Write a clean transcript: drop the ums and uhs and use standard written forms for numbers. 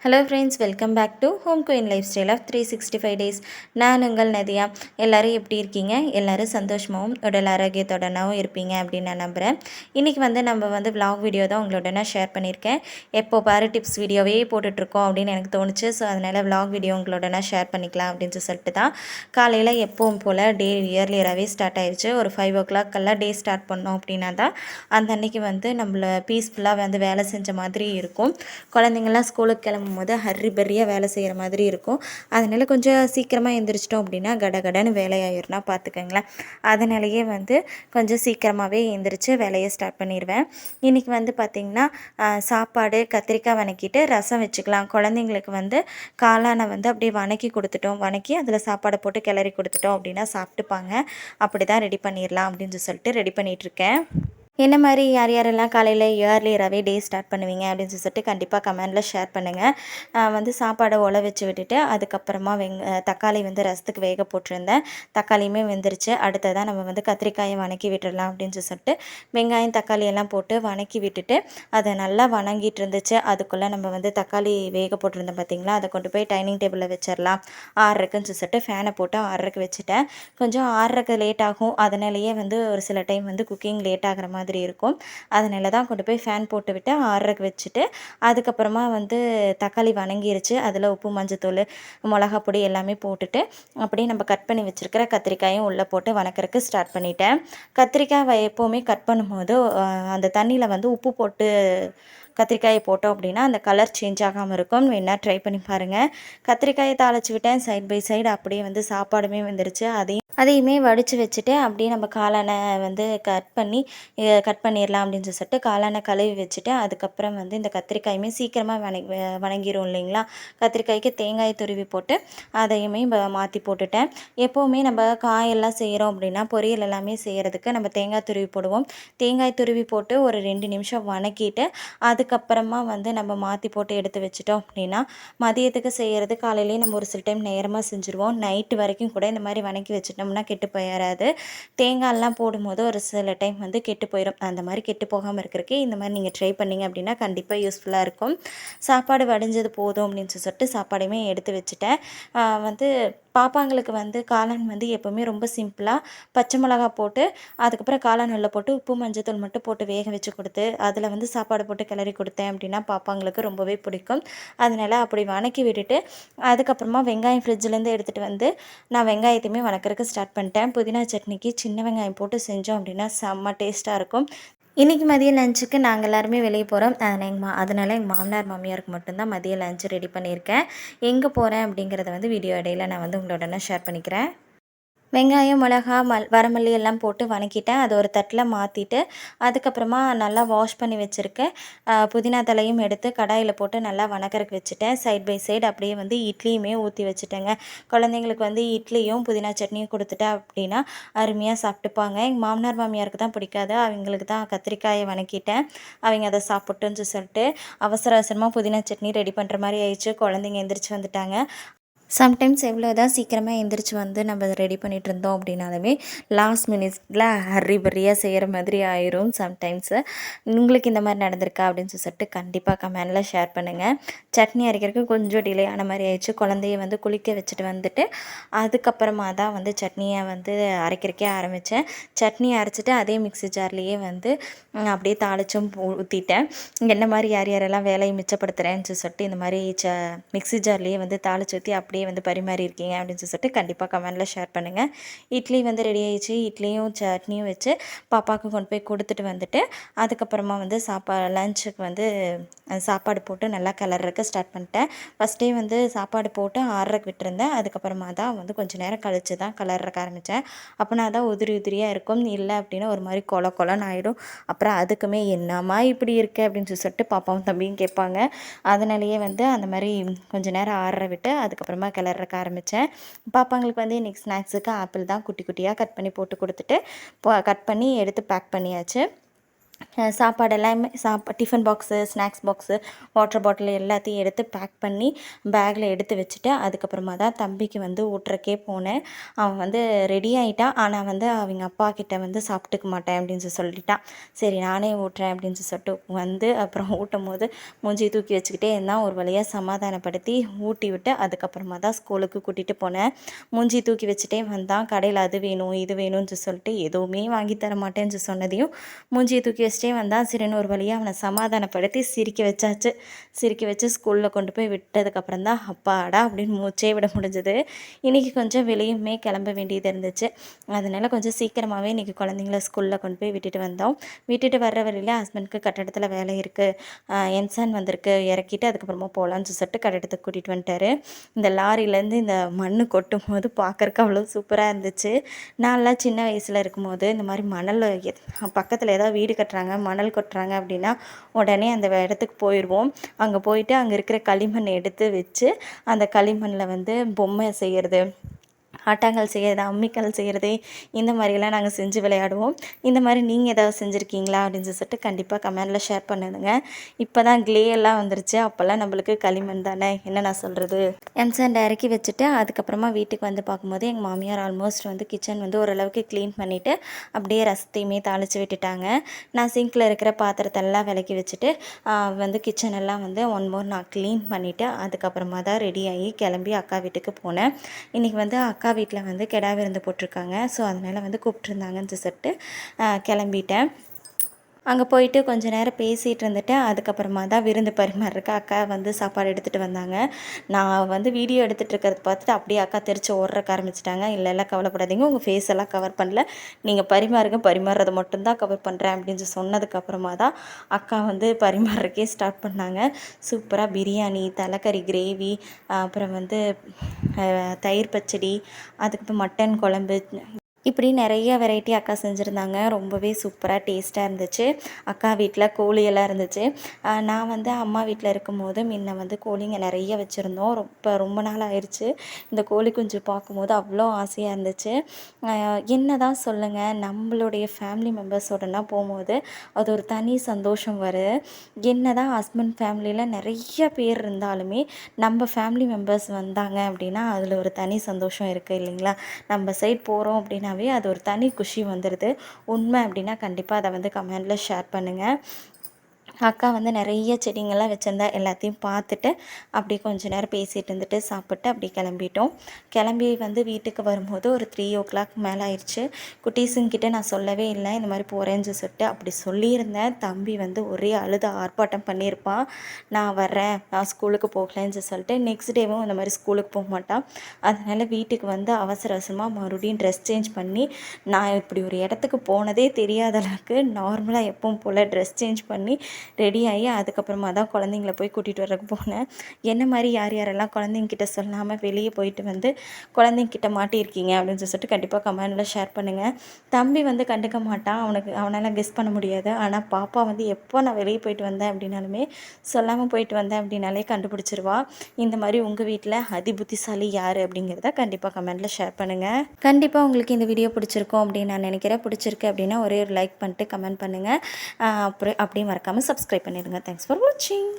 Hello friends, welcome back to home queen lifestyle of 365 days. நான் உங்கள் நதியா. எல்லோரும் எப்படி இருக்கீங்க? எல்லோரும் சந்தோஷமாகவும் உடல் ஆரோக்கியத்துடனாகவும் இருப்பீங்க அப்படின்னு நான் நம்புகிறேன். இன்றைக்கி நம்ம விலாக் வீடியோ தான் உங்களோட நான் ஷேர் பண்ணியிருக்கேன். எப்போ பாரு டிப்ஸ் வீடியோவே போட்டுட்ருக்கோம் அப்படின்னு எனக்கு தோணுச்சு. ஸோ அதனால் விலாக் வீடியோ உங்களோட நான் ஷேர் பண்ணிக்கலாம் அப்படின்னு சொல்லிட்டு தான் காலையில் எப்பவும் போல் டே இயர்லியராகவே ஸ்டார்ட் ஆயிடுச்சு. ஒரு 5 o'clock டே ஸ்டார்ட் பண்ணோம் அப்படின்னா தான் அந்த அன்றைக்கி நம்மளை பீஸ்ஃபுல்லாக வேலை செஞ்ச மாதிரி இருக்கும். குழந்தைங்கள்லாம் ஸ்கூலுக்கு கிளம்பும்போது ஹர்ரி பர்ரியாக வேலை செய்கிற மாதிரி இருக்கும். அதனால் கொஞ்சம் சீக்கிரமாக எழுந்திரிச்சிட்டோம் அப்படின்னா கடகடன்னு வேலையாயிருன்னா பார்த்துக்கங்களேன். அதனாலேயே கொஞ்சம் சீக்கிரமாகவே எழுந்திரிச்சு வேலையை ஸ்டார்ட் பண்ணிடுவேன். இன்றைக்கி பார்த்திங்கன்னா சாப்பாடு கத்திரிக்காய் வணக்கிட்டு ரசம் வச்சுக்கலாம். குழந்தைங்களுக்கு காளானை அப்படியே வணக்கி கொடுத்துட்டோம். வணக்கி அதில் சாப்பாடை போட்டு கிளறி கொடுத்துட்டோம் அப்படின்னா சாப்பிட்டுப்பாங்க. அப்படி தான் ரெடி பண்ணிடலாம் அப்படின்னு சொல்லிட்டு ரெடி பண்ணிகிட்ருக்கேன். என்ன மாதிரி யார் யாரெல்லாம் காலையில் இயர்லியராகவே டே ஸ்டார்ட் பண்ணுவீங்க அப்படின்னு சொல்லிட்டு கண்டிப்பாக கமெண்டில் ஷேர் பண்ணுங்கள். சாப்பாடை உல வச்சு விட்டுட்டு அதுக்கப்புறமா தக்காளி ரசத்துக்கு வேக போட்டிருந்தேன். தக்காளியுமே வெந்துருச்சு. அடுத்ததாக நம்ம கத்திரிக்காயை வணக்கி விட்டுடலாம் அப்படின்னு சொல்லிட்டு வெங்காயம் தக்காளி எல்லாம் போட்டு வணக்கி விட்டுட்டு அதை நல்லா வணங்கிட்டு இருந்துச்சு. அதுக்குள்ளே நம்ம தக்காளி வேக போட்டிருந்தோம் பார்த்திங்களா, அதை கொண்டு போய் டைனிங் டேபிளில் வச்சிடலாம் ஆறுறக்குன்னு சொல்லிட்டு ஃபேனை போட்டு ஆறுறக்கு வச்சுட்டேன். கொஞ்சம் ஆறுறக்கு லேட் ஆகும். அதனாலேயே ஒரு சில டைம் குக்கிங் லேட் ஆகிற மாதிரி இருக்கும். அதனால தான் கொண்டு போய் ஃபேன் போட்டு விட்டு ஆறுறக்கு வச்சுட்டு அதுக்கப்புறமா தக்காளி வணங்கிருச்சு. அதில் உப்பு மஞ்சத்தூள் மிளகா பொடி எல்லாமே போட்டுட்டு அப்படியே நம்ம கட் பண்ணி வச்சுருக்கிற கத்திரிக்காயும் உள்ளே போட்டு வணக்கிறதுக்கு ஸ்டார்ட் பண்ணிட்டேன். கத்திரிக்காய் எப்போவுமே கட் பண்ணும்போது அந்த தண்ணியில் உப்பு போட்டு கத்திரிக்காயை போட்டோம் அப்படின்னா அந்த கலர் சேஞ்ச் ஆகாமல் இருக்கும். வேணா ட்ரை பண்ணி பாருங்கள். கத்திரிக்காயை தாளித்து விட்டேன். சைட் பை சைடு அப்படியே சாப்பாடுமே வந்துருச்சு. அதையுமே வடித்து வச்சுட்டு அப்படியே நம்ம காளானை கட் பண்ணிடலாம் அப்படின்னு சொல்லிட்டு காளானை கழுவி வச்சுட்டு அதுக்கப்புறம் இந்த கத்திரிக்காயுமே சீக்கிரமாக வணங்கிரும் இல்லைங்களா. கத்திரிக்காய்க்கு தேங்காய் துருவி போட்டு அதையுமே மாற்றி போட்டுட்டேன். எப்போவுமே நம்ம காயெல்லாம் செய்கிறோம் அப்படின்னா பொரியல் எல்லாமே செய்கிறதுக்கு நம்ம தேங்காய் துருவி போடுவோம். தேங்காய் துருவி போட்டு ஒரு 2 நிமிஷம் வணக்கிட்டு அதுக்கப்புறமா நம்ம மாற்றி போட்டு எடுத்து வச்சிட்டோம் அப்படின்னா மதியத்துக்கு செய்கிறது காலையிலேயே நம்ம ஒரு சில டைம் நேரமாக செஞ்சுருவோம். நைட்டு வரைக்கும் கூட இந்த மாதிரி வணக்கி வச்சுட்டோம்னா கெட்டு போயிடாது. தேங்காயெல்லாம் போடும்போது ஒரு சில டைம் கெட்டு போயிடும். அந்த மாதிரி கெட்டு போகாமல் இருக்கிறதுக்கு இந்த மாதிரி நீங்கள் ட்ரை பண்ணிங்க அப்படின்னா கண்டிப்பாக யூஸ்ஃபுல்லாக இருக்கும். சாப்பாடு வடிஞ்சது போதும் அப்படின்னு சொல்லிட்டு சாப்பாடையுமே எடுத்து வச்சுட்டேன். பாப்பாங்களுக்கு காளான் எப்போவுமே ரொம்ப சிம்பிளாக பச்சை மிளகா போட்டு அதுக்கப்புறம் காளான் உள்ள போட்டு உப்பு மஞ்சத்தூள் மட்டும் போட்டு வேக வச்சு கொடுத்து அதில் சாப்பாடு போட்டு கிளறி கொடுத்தேன் அப்படின்னா பாப்பாங்களுக்கு ரொம்பவே பிடிக்கும். அதனால் அப்படி வணக்கி விட்டுட்டு அதுக்கப்புறமா வெங்காயம் ஃப்ரிட்ஜிலேருந்து எடுத்துகிட்டு நான் வெங்காயத்தையுமே வணக்கிறதுக்கு ஸ்டார்ட் பண்ணிட்டேன். புதினா சட்னிக்கு சின்ன வெங்காயம் போட்டு செஞ்சோம் அப்படின்னா செம்ம டேஸ்ட்டாக இருக்கும். இன்றைக்கி மதிய லஞ்சுக்கு நாங்கள் எல்லாருமே வெளியே போகிறோம். அதனால் எங்கள் மாமனார் மாமியாருக்கு மட்டும்தான் மதிய லஞ்சு ரெடி பண்ணியிருக்கேன். எங்கே போகிறேன் அப்படிங்கிறத வீடியோ இடையில நான் உங்களோட ஷேர் பண்ணிக்கிறேன். வெங்காயம் மிளகா வரமல்லி எல்லாம் போட்டு வணக்கிட்டேன். அது ஒரு தட்டில் மாற்றிட்டு அதுக்கப்புறமா நல்லா வாஷ் பண்ணி வச்சுருக்கேன் புதினா தலையும் எடுத்து கடாயில் போட்டு நல்லா வணக்கறக்கு வச்சுட்டேன். சைட் பை சைடு அப்படியே இட்லியுமே ஊற்றி வச்சுட்டேங்க. குழந்தைங்களுக்கு இட்லியும் புதினா சட்னியும் கொடுத்துட்டேன் அப்படின்னா அருமையாக சாப்பிட்டுப்பாங்க. எங்கள் மாமனார் மாமியாருக்கு தான் பிடிக்காது. அவங்களுக்கு தான் கத்திரிக்காயை வணக்கிட்டேன். அவங்க அதை சாப்பிட்டுன்னு சொல்லிட்டு அவசர அவசரமாக புதினா சட்னி ரெடி பண்ணுற மாதிரி ஆயிடுச்சு. குழந்தைங்க எந்திரிச்சு வந்துட்டாங்க. சம்டைம்ஸ் எவ்வளோ தான் சீக்கிரமாக எழுந்திரிச்சு நம்ம ரெடி பண்ணிகிட்டு இருந்தோம் அப்படின்னாலுமே லாஸ்ட் மினிட்ஸில் ஹர்ரி பர்ரியாக செய்கிற மாதிரி ஆயிரும் சம்டைம்ஸு. உங்களுக்கு இந்த மாதிரி நடந்திருக்கா அப்படின்னு சொல்லிட்டு கண்டிப்பாக கமெண்டில் ஷேர் பண்ணுங்கள். சட்னி அரைக்கிறதுக்கு கொஞ்சம் டிலே ஆன மாதிரி ஆயிடுச்சு. குழந்தைய குளிக்க வச்சுட்டு அதுக்கப்புறமா தான் சட்னியை அரைக்கிறக்கே ஆரம்பித்தேன். சட்னி அரைச்சிட்டு அதே மிக்ஸி ஜார்லேயே அப்படியே தாளிச்சும் ஊற்றிட்டேன். என்ன மாதிரி யார் யாரெல்லாம் வேலையை மிச்சப்படுத்துகிறேன்னு சொல்லிட்டு இந்த மாதிரி மிக்ஸி ஜார்லேயே தாளிச்சு ஊற்றி அப்படியே பரிமாறி இருக்கீங்க அப்படின்னு சொல்லிட்டு கண்டிப்பாக கமெண்டில் ஷேர் பண்ணுங்கள். இட்லி ரெடி ஆயிடுச்சு. இட்லியும் சட்னியும் வச்சு பாப்பாவுக்கு கொண்டு போய் கொடுத்துட்டு அதுக்கப்புறமா லஞ்சுக்கு சாப்பாடு போட்டு நல்லா கிளறக்கு ஸ்டார்ட் பண்ணிட்டேன். ஃபஸ்ட்டே சாப்பாடு போட்டு ஆறுறக்கு விட்டுருந்தேன். அதுக்கப்புறமா தான் கொஞ்சம் நேரம் கழித்து தான் கிளறக்க ஆரம்பித்தேன். அப்போனா தான் உதிரி உதிரியாக இருக்கும். இல்லை அப்படின்னா ஒரு மாதிரி கொலன்னு ஆகிடும். அப்புறம் அதுக்குமே என்னம்மா இப்படி இருக்கு அப்படின்னு சொல்லிட்டு பாப்பாவும் தம்பியும் கேட்பாங்க. அதனாலேயே அந்த மாதிரி கொஞ்சம் நேரம் ஆறுற விட்டு அதுக்கப்புறமா கிளறக்க ஆரம்பித்தேன். பாப்பாங்களுக்கு இன்றைக்கி ஸ்நாக்ஸுக்கு ஆப்பிள் தான் குட்டி குட்டியாக கட் பண்ணி போட்டு கொடுத்துட்டு கட் பண்ணி எடுத்து பேக் பண்ணியாச்சு. சாப்பாடு எல்லாமே tiffin box, snacks box, water bottle எல்லாத்தையும் எடுத்து பேக் பண்ணி பேக்கில் எடுத்து வச்சுட்டு அதுக்கப்புறமா தான் தம்பிக்கு வந்து ஊட்டுறக்கே போனேன். அவன் வந்து ரெடி ஆகிட்டான். ஆனால் வந்து அவங்க அப்பா கிட்ட வந்து சாப்பிட்டுக்க மாட்டேன் அப்படின்னு சொல்லிட்டான். சரி நானே ஊட்டுறேன் அப்படின்னு சொல்லிட்டு வந்து அப்புறம் ஊட்டும் போது மூஞ்சி தூக்கி வச்சுக்கிட்டே இருந்தான். ஒரு வழியாக சமாதானப்படுத்தி ஊட்டி விட்டு அதுக்கப்புறமா தான் ஸ்கூலுக்கு கூட்டிகிட்டு போனேன். மூஞ்சி தூக்கி வச்சுட்டே வந்தான். கடையில் அது வேணும் இது வேணும்னு சொல்லிட்டு எதுவுமே வாங்கி தர மாட்டேன்னு சொன்னதையும் மூஞ்சியை தூக்கி வச்சுட்டே வந்தான். சரின்னு ஒரு வழியாக அவனை சமாதானப்படுத்தி சிரிக்க வச்சாச்சு. சிரிக்க வச்சு ஸ்கூலில் கொண்டு போய் விட்டதுக்கப்புறம் தான் அப்பாடா அப்படின்னு மூச்சே விட முடிஞ்சது. இன்றைக்கி கொஞ்சம் வெளியுமே கிளம்ப வேண்டியது இருந்துச்சு. அதனால் கொஞ்சம் சீக்கிரமாகவே இன்றைக்கி குழந்தைங்கள ஸ்கூலில் கொண்டு போய் விட்டுட்டு வந்தோம். விட்டுட்டு வர்ற வழியில் ஹஸ்பண்டுக்கு கட்டடத்தில் வேலை இருக்குது, என்சான் வந்திருக்கு, இறக்கிட்டு அதுக்கப்புறமா போகலான்னு சொல்லிட்டு கட்டடத்துக்கு கூட்டிகிட்டு வந்துட்டார். இந்த லாரியிலேருந்து இந்த மண் கொட்டும் போது பார்க்குறக்கு அவ்வளோ சூப்பராக இருந்துச்சு. நான்லாம் சின்ன வயசில் இருக்கும்போது இந்த மாதிரி மணல் பக்கத்தில் ஏதாவது வீடு கட்டுறாங்க, மணல் கொட்டுறாங்க அப்படின்னா உடனே அந்த இடத்துக்கு போயிடுவோம். அங்கே போயிட்டு அங்கே இருக்கிற களிமண் எடுத்து வச்சு அந்த களிமண்ணில் வந்து பொம்மை செய்கிறது, ஆட்டாங்கல் செய்கிறது, அம்மிக்கல் செய்கிறது, இந்த மாதிரியெல்லாம் நாங்கள் செஞ்சு விளையாடுவோம். இந்த மாதிரி நீங்கள் ஏதாவது செஞ்சுருக்கீங்களா அப்படின்னு சொல்லிட்டு கண்டிப்பாக கமெண்டில் ஷேர் பண்ணுதுங்க. இப்போ தான் க்ளே எல்லாம் வந்துருச்சு. அப்போல்லாம் நம்மளுக்கு களிமண் தானே, என்ன நான் சொல்கிறது. எம்சாண்ட் இறக்கி வச்சுட்டு அதுக்கப்புறமா வீட்டுக்கு வந்து பார்க்கும்போது எங்கள் மாமியார் ஆல்மோஸ்ட் வந்து கிச்சன் வந்து ஓரளவுக்கு க்ளீன் பண்ணிவிட்டு அப்படியே ரசத்தையுமே தாளித்து விட்டுட்டாங்க. நான் சிங்கில் இருக்கிற பாத்திரத்தெல்லாம் விலக்கி வச்சுட்டு வந்து கிச்சன் எல்லாம் வந்து ஒன் மோர் நான் க்ளீன் பண்ணிவிட்டு அதுக்கப்புறமா தான் ரெடி ஆகி கிளம்பி அக்கா வீட்டுக்கு போனேன். இன்றைக்கி வந்து அக்கா வீட்டில் வந்து கெடா விருந்து போட்டிருக்காங்க. ஸோ அதனால் வந்து கூப்பிட்ருந்தாங்கன்னு சொல்லிட்டு கிளம்பிட்டேன். அங்கே போயிட்டு கொஞ்சம் நேரம் பேசிகிட்டு இருந்துட்டு அதுக்கப்புறமா தான் விருந்து பரிமாறுறக்கு அக்கா வந்து சாப்பாடு எடுத்துகிட்டு வந்தாங்க. நான் வந்து வீடியோ எடுத்துகிட்டு இருக்கிறத பார்த்துட்டு அப்படியே அக்கா தெரிச்சு ஓடுறக்க ஆரம்பிச்சிட்டாங்க. இல்லை கவலைப்படாதீங்க, உங்கள் ஃபேஸ் எல்லாம் கவர் பண்ணல, நீங்கள் பரிமாறுறதை மட்டும்தான் கவர் பண்ணுறேன் அப்படின்னு சொன்னதுக்கப்புறமா தான் அக்கா வந்து பரிமாறுறக்கே ஸ்டார்ட் பண்ணாங்க. சூப்பராக பிரியாணி, தலைக்கறி கிரேவி, அப்புறம் வந்து தயிர் பச்சடி, அதுக்கப்புறம் மட்டன் குழம்பு, இப்படி நிறைய வெரைட்டி அக்கா செஞ்சுருந்தாங்க. ரொம்பவே சூப்பராக டேஸ்ட்டாக இருந்துச்சு. அக்கா வீட்டில் கோழியெல்லாம் இருந்துச்சு. நான் வந்து அம்மா வீட்டில் இருக்கும்போது முன்ன வந்து கோழிங்க நிறைய வச்சுருந்தோம். ரொம்ப நாள் ஆயிடுச்சு. இந்த கோழி குஞ்சு பார்க்கும்போது அவ்வளோ ஆசையாக இருந்துச்சு. என்ன தான் சொல்லுங்கள், நம்மளுடைய ஃபேமிலி மெம்பர்ஸோடனா போகும்போது அது ஒரு தனி சந்தோஷம் வரும். என்ன தான் ஹஸ்பண்ட் ஃபேமிலியில் நிறைய பேர் இருந்தாலுமே நம்ம ஃபேமிலி மெம்பர்ஸ் வந்தாங்க அப்படின்னா அதில் ஒரு தனி சந்தோஷம் இருக்குது இல்லைங்களா. நம்ம சைட் போகிறோம் அப்படின்னா அது ஒரு தனி குஷி வந்துடுது. உண்மை அப்படின்னா கண்டிப்பாக அதை வந்து கமெண்டில் ஷேர் பண்ணுங்கள். அக்கா வந்து நிறைய செடிங்கள்லாம் வச்சுருந்தா எல்லாத்தையும் பார்த்துட்டு அப்படியே கொஞ்சம் நேரம் பேசிகிட்டு இருந்துட்டு சாப்பிட்டு அப்படியே கிளம்பிட்டோம். கிளம்பி வந்து வீட்டுக்கு வரும்போது ஒரு 3:00 மேலே ஆயிடுச்சு. குட்டீஸுங்கிட்ட நான் சொல்லவே இல்லை இந்த மாதிரி போகிறேன்னு சொல்லிட்டு. அப்படி சொல்லியிருந்தேன், தம்பி வந்து ஒரே அழுத ஆர்ப்பாட்டம் பண்ணியிருப்பான். நான் வர்றேன், நான் ஸ்கூலுக்கு போகலன்னு சொல்லிட்டு. நெக்ஸ்ட் டேவும் இந்த மாதிரி ஸ்கூலுக்கு போக மாட்டான். அதனால் வீட்டுக்கு வந்து அவசர அவசரமாக மறுபடியும் ட்ரெஸ் சேஞ்ச் பண்ணி, நான் இப்படி ஒரு இடத்துக்கு போனதே தெரியாத அளவுக்கு நார்மலாக எப்பவும் போல் ட்ரெஸ் சேஞ்ச் பண்ணி ரெடி ஆகி அதுக்கப்புறமா தான் குழந்தைங்கள போய் கூட்டிகிட்டு வரக்கு போனேன். என்ன மாதிரி யார் யாரெல்லாம் குழந்தைங்கிட்ட சொல்லாமல் வெளியே போயிட்டு வந்து குழந்தைங்கிட்ட மாட்டியிருக்கீங்க அப்படின்னு சொல்லிட்டு கண்டிப்பாக கமெண்டில் ஷேர் பண்ணுங்கள். தம்பி வந்து கண்டுக்க மாட்டான், அவனால் கெஸ் பண்ண முடியாது. ஆனால் பாப்பா வந்து எப்போ நான் வெளியே போயிட்டு வந்தேன் அப்படின்னாலுமே, சொல்லாமல் போயிட்டு வந்தேன் அப்படின்னாலே கண்டுபிடிச்சிருவா. இந்த மாதிரி உங்கள் வீட்டில் புத்திசாலி யார் அப்படிங்கிறத கண்டிப்பாக கமெண்டில் ஷேர் பண்ணுங்கள். கண்டிப்பாக உங்களுக்கு இந்த வீடியோ பிடிச்சிருக்கும் அப்படின்னு நான் நினைக்கிறேன். பிடிச்சிருக்கு அப்படின்னா ஒரே ஒரு லைக் பண்ணிட்டு கமெண்ட் பண்ணுங்கள். அப்புறம் அப்படியே மறக்காமல் சப்ஸ்கிரைப் பண்ணிடுங்க. தேங்க்ஸ் ஃபார் வாட்சிங்.